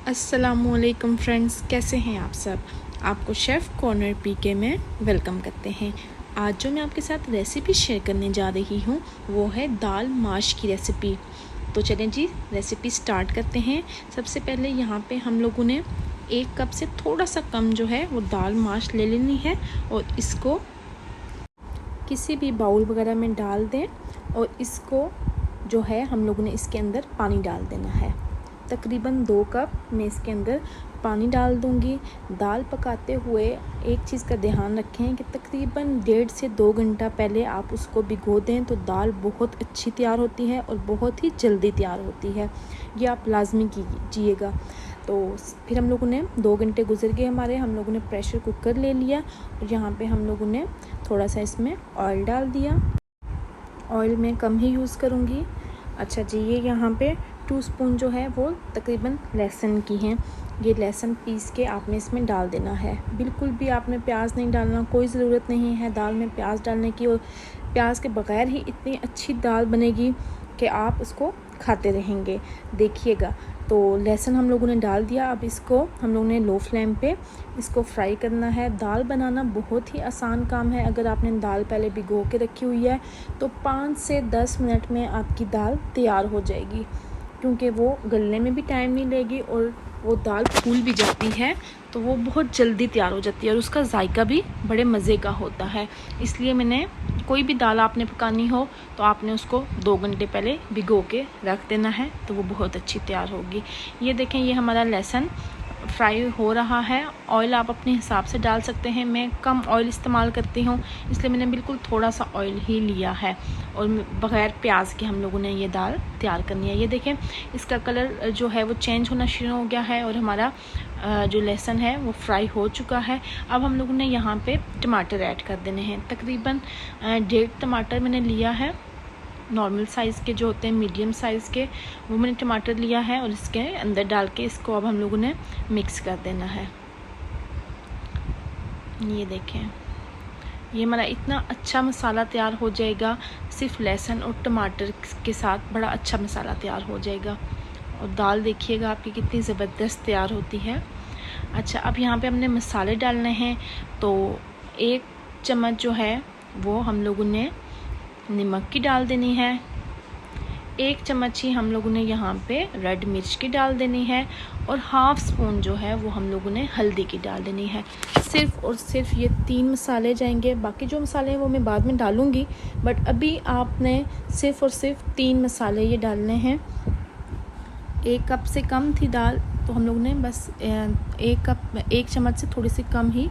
अस्सलामुअलैकुम फ्रेंड्स, कैसे हैं आप सब। आपको शेफ़ कॉर्नर पीके में वेलकम करते हैं। आज जो मैं आपके साथ रेसिपी शेयर करने जा रही हूँ वो है दाल माश की रेसिपी। तो चलें जी, रेसिपी स्टार्ट करते हैं। सबसे पहले यहाँ पे हम लोगों ने 1 कप से थोड़ा सा कम जो है वो दाल माश ले लेनी है और इसको किसी भी बाउल वगैरह में डाल दें और इसको जो है हम लोगों ने इसके अंदर पानी डाल देना है। तकरीबन 2 कप मैं इसके अंदर पानी डाल दूंगी। दाल पकाते हुए एक चीज़ का ध्यान रखें कि तकरीबन 1.5 से 2 घंटा पहले आप उसको भिगो दें तो दाल बहुत अच्छी तैयार होती है और बहुत ही जल्दी तैयार होती है। ये आप लाजमी कीजिएगा। तो फिर हम लोगों ने 2 घंटे गुजर गए हमारे। हम लोगों ने प्रेशर कुकर ले लिया और यहाँ पे हम लोगों ने थोड़ा सा इसमें ऑयल डाल दिया। ऑयल मैं कम ही यूज़ करूँगी। अच्छा जी, ये यहाँ पे 2 स्पून जो है वो तकरीबन लहसुन की हैं। ये लहसुन पीस के आपने इसमें डाल देना है। बिल्कुल भी आपने प्याज नहीं डालना, कोई ज़रूरत नहीं है दाल में प्याज डालने की। और प्याज के बगैर ही इतनी अच्छी दाल बनेगी कि आप उसको खाते रहेंगे। देखिएगा, तो लहसुन हम लोगों ने डाल दिया। अब इसको हम लोगों ने लो फ्लेम पे इसको फ्राई करना है। दाल बनाना बहुत ही आसान काम है। अगर आपने दाल पहले भिगो के रखी हुई है तो 5 से 10 मिनट में आपकी दाल तैयार हो जाएगी, क्योंकि वो गलने में भी टाइम नहीं लेगी और वो दाल फूल भी जाती है तो वो बहुत जल्दी तैयार हो जाती है और उसका जायका भी बड़े मज़े का होता है। इसलिए मैंने कोई भी दाल आपने पकानी हो तो आपने उसको 2 घंटे पहले भिगो के रख देना है तो वो बहुत अच्छी तैयार होगी। ये देखें, ये हमारा लहसुन फ्राई हो रहा है। ऑयल आप अपने हिसाब से डाल सकते हैं। मैं कम ऑयल इस्तेमाल करती हूँ, इसलिए मैंने बिल्कुल थोड़ा सा ऑयल ही लिया है और बग़ैर प्याज के हम लोगों ने ये दाल तैयार करनी है। ये देखें, इसका कलर जो है वो चेंज होना शुरू हो गया है और हमारा जो लहसुन है वो फ्राई हो चुका है। अब हम लोगों ने यहाँ पे टमाटर ऐड कर देने हैं। तकरीबन 1.5 टमाटर मैंने लिया है। नॉर्मल साइज़ के जो होते हैं, मीडियम साइज़ के, वो मैंने टमाटर लिया है और इसके अंदर डाल के इसको अब हम लोगों ने मिक्स कर देना है। ये देखें, ये हमारा इतना अच्छा मसाला तैयार हो जाएगा। सिर्फ लहसुन और टमाटर के साथ बड़ा अच्छा मसाला तैयार हो जाएगा और दाल देखिएगा आपकी कितनी ज़बरदस्त तैयार होती है। अच्छा, अब यहाँ पे हमने मसाले डालने हैं। तो 1 चम्मच जो है वो हम लोगों ने नमक की डाल देनी है। 1 चम्मच ही हम लोगों ने यहाँ पे रेड मिर्च की डाल देनी है और 1/2 स्पून जो है वो हम लोगों ने हल्दी की डाल देनी है। सिर्फ़ और सिर्फ ये 3 मसाले जाएंगे। बाकी जो मसाले हैं वो मैं बाद में डालूँगी, बट अभी आपने सिर्फ़ और सिर्फ 3 मसाले ये डालने हैं। 1 कप से कम थी दाल तो हम लोगों ने बस 1 चम्मच से थोड़ी सी कम ही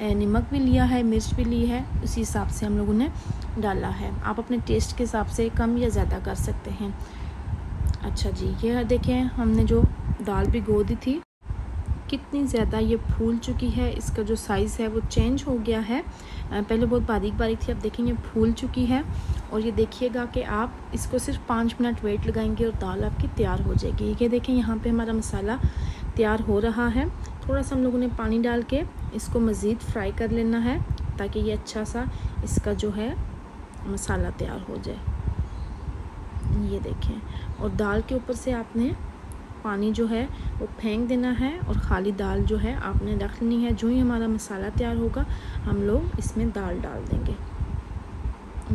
नमक भी लिया है, मिर्च भी ली है, उसी हिसाब से हम लोगों ने डाला है। आप अपने टेस्ट के हिसाब से कम या ज़्यादा कर सकते हैं। अच्छा जी, ये देखें, हमने जो दाल भिगो दी थी कितनी ज़्यादा ये फूल चुकी है। इसका जो साइज़ है वो चेंज हो गया है। पहले बहुत बारीक बारीक थी, अब देखेंगे फूल चुकी है। और ये देखिएगा कि आप इसको सिर्फ 5 मिनट वेट लगाएंगे और दाल आपकी तैयार हो जाएगी। ये देखें, यहाँ पे हमारा मसाला तैयार हो रहा है। थोड़ा सा हम लोगों ने पानी डाल के इसको मज़ीद फ्राई कर लेना है ताकि ये अच्छा सा इसका जो है मसाला तैयार हो जाए। ये देखें, और दाल के ऊपर से आपने पानी जो है वो फेंक देना है और ख़ाली दाल जो है आपने रख लेनी है। जो ही हमारा मसाला तैयार होगा हम लोग इसमें दाल डाल देंगे।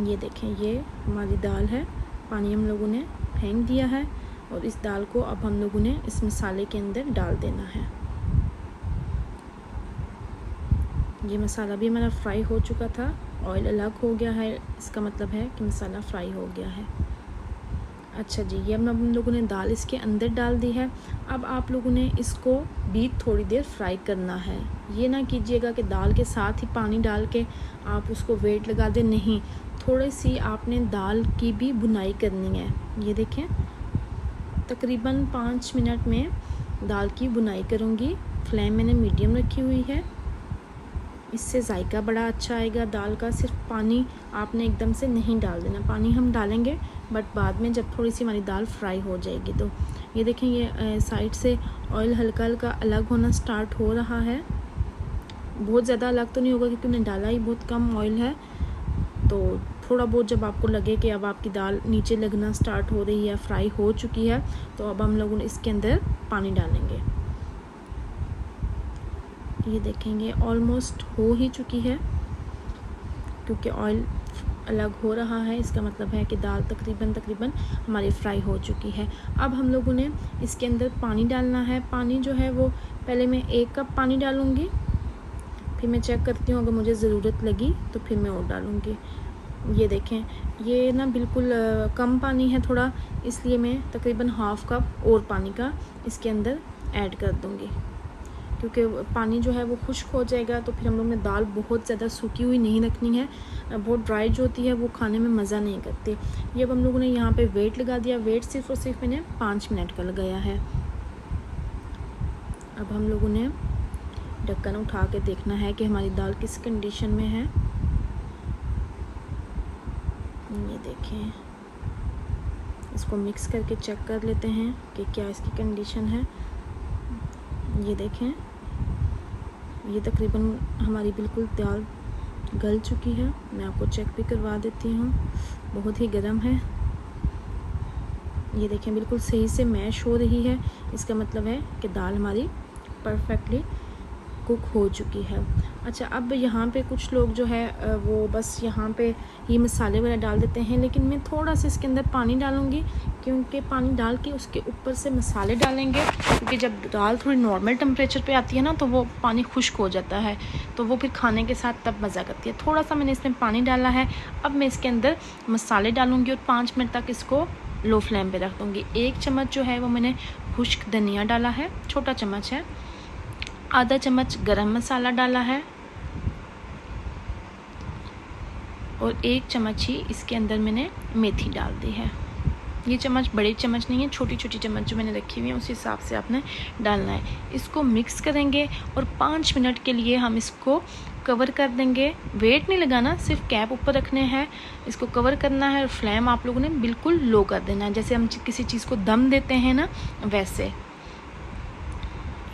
ये देखें, ये हमारी दाल है। पानी हम लोगों ने फेंक दिया है और इस दाल को अब हम लोगों ने इस मसाले के अंदर डाल देना है। ये मसाला भी हमारा फ्राई हो चुका था, ऑयल अलग हो गया है, इसका मतलब है कि मसाला फ्राई हो गया है। अच्छा जी, ये हम लोगों ने दाल इसके अंदर डाल दी है। अब आप लोगों ने इसको भी थोड़ी देर फ्राई करना है। ये ना कीजिएगा कि दाल के साथ ही पानी डाल के आप उसको वेट लगा दें, नहीं, थोड़ी सी आपने दाल की भी भुनाई करनी है। ये देखें, तकरीबन 5 मिनट में दाल की भुनाई करूँगी। फ्लेम मैंने मीडियम रखी हुई है, इससे जायका बड़ा अच्छा आएगा दाल का। सिर्फ पानी आपने एकदम से नहीं डाल देना, पानी हम डालेंगे बट बाद में जब थोड़ी सी हमारी दाल फ्राई हो जाएगी। तो ये देखें, ये साइड से ऑयल हल्का हल्का अलग होना स्टार्ट हो रहा है। बहुत ज़्यादा अलग तो नहीं होगा क्योंकि मैंने डाला ही बहुत कम ऑयल है। तो थोड़ा बहुत जब आपको लगे कि अब आपकी दाल नीचे लगना स्टार्ट हो रही है, फ्राई हो चुकी है, तो अब हम लोग इसके अंदर पानी डालेंगे। ये देखेंगे ऑलमोस्ट हो ही चुकी है, क्योंकि ऑयल अलग हो रहा है, इसका मतलब है कि दाल तकरीबन हमारी फ्राई हो चुकी है। अब हम लोगों ने इसके अंदर पानी डालना है। पानी जो है वो पहले मैं 1 कप पानी डालूँगी, फिर मैं चेक करती हूँ, अगर मुझे ज़रूरत लगी तो फिर मैं और डालूँगी। ये देखें, ये ना बिल्कुल कम पानी है थोड़ा, इसलिए मैं तकरीबन ½ कप और पानी का इसके अंदर ऐड कर दूँगी, क्योंकि पानी जो है वो खुश्क हो जाएगा। तो फिर हम लोग ने दाल बहुत ज़्यादा सूखी हुई नहीं रखनी है, बहुत ड्राई जो होती है वो खाने में मज़ा नहीं करती। ये अब हम लोगों ने यहाँ पे वेट लगा दिया। वेट सिर्फ और सिर्फ मैंने 5 मिनट का लगाया है। अब हम लोगों ने ढक्कन उठा के देखना है कि हमारी दाल किस कंडीशन में है। ये देखें, इसको मिक्स करके चेक कर लेते हैं कि क्या इसकी कंडीशन है। ये देखें, ये तकरीबन हमारी बिल्कुल दाल गल चुकी है। मैं आपको चेक भी करवा देती हूँ, बहुत ही गर्म है। ये देखें, बिल्कुल सही से मैश हो रही है, इसका मतलब है कि दाल हमारी परफेक्टली कुक हो चुकी है। अच्छा, अब यहाँ पे कुछ लोग जो है वो बस यहाँ पे ये मसाले वगैरह डाल देते हैं, लेकिन मैं थोड़ा सा इसके अंदर पानी डालूँगी, क्योंकि पानी डाल के उसके ऊपर से मसाले डालेंगे, क्योंकि जब दाल थोड़ी नॉर्मल टेम्परेचर पे आती है ना, तो वो पानी खुश्क हो जाता है, तो वो फिर खाने के साथ तब मज़ा करती है। थोड़ा सा मैंने इसमें पानी डाला है। अब मैं इसके अंदर मसाले डालूँगी और 5 मिनट तक इसको लो फ्लेम पर रख दूँगी। 1 चम्मच जो है वो मैंने खुश्क धनिया डाला है, छोटा चम्मच है। आधा चम्मच गरम मसाला डाला है और 1 चम्मच ही इसके अंदर मैंने मेथी डाल दी है। ये चम्मच बड़े चम्मच नहीं है, छोटी छोटी चम्मच जो मैंने रखी हुई है उस हिसाब से आपने डालना है। इसको मिक्स करेंगे और 5 मिनट के लिए हम इसको कवर कर देंगे। वेट नहीं लगाना, सिर्फ कैप ऊपर रखने हैं, इसको कवर करना है और फ्लेम आप लोगों ने बिल्कुल लो कर देना है, जैसे हम किसी चीज़ को दम देते हैं ना, वैसे।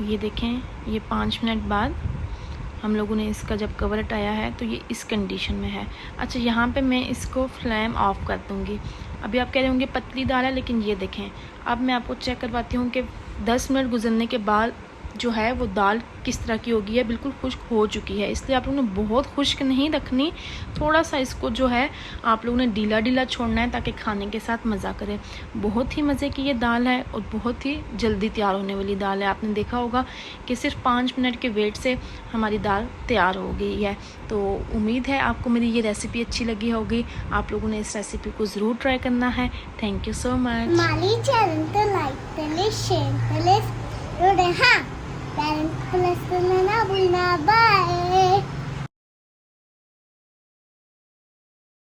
ये देखें, ये 5 मिनट बाद हम लोगों ने इसका जब कवर हटाया है तो ये इस कंडीशन में है। अच्छा, यहाँ पे मैं इसको फ्लेम ऑफ कर दूँगी। अभी आप कह रहे होंगे पतली दाल है, लेकिन ये देखें, अब मैं आपको चेक करवाती हूँ कि 10 मिनट गुजरने के बाद जो है वो दाल किस तरह की होगी है, बिल्कुल खुश्क हो चुकी है। इसलिए आप लोगों ने बहुत खुश्क नहीं रखनी, थोड़ा सा इसको जो है आप लोगों ने ढीला ढीला छोड़ना है, ताकि खाने के साथ मज़ा करे। बहुत ही मज़े की ये दाल है और बहुत ही जल्दी तैयार होने वाली दाल है। आपने देखा होगा कि सिर्फ 5 मिनट के वेट से हमारी दाल तैयार हो गई है। तो उम्मीद है आपको मेरी ये रेसिपी अच्छी लगी होगी। आप लोगों ने इस रेसिपी को ज़रूर ट्राई करना है। Thank you so much. हमारी चैनल को लाइक करें, शेयर करें और हाँ, पेरेंट्स प्लस करना ना भूलना। बाय।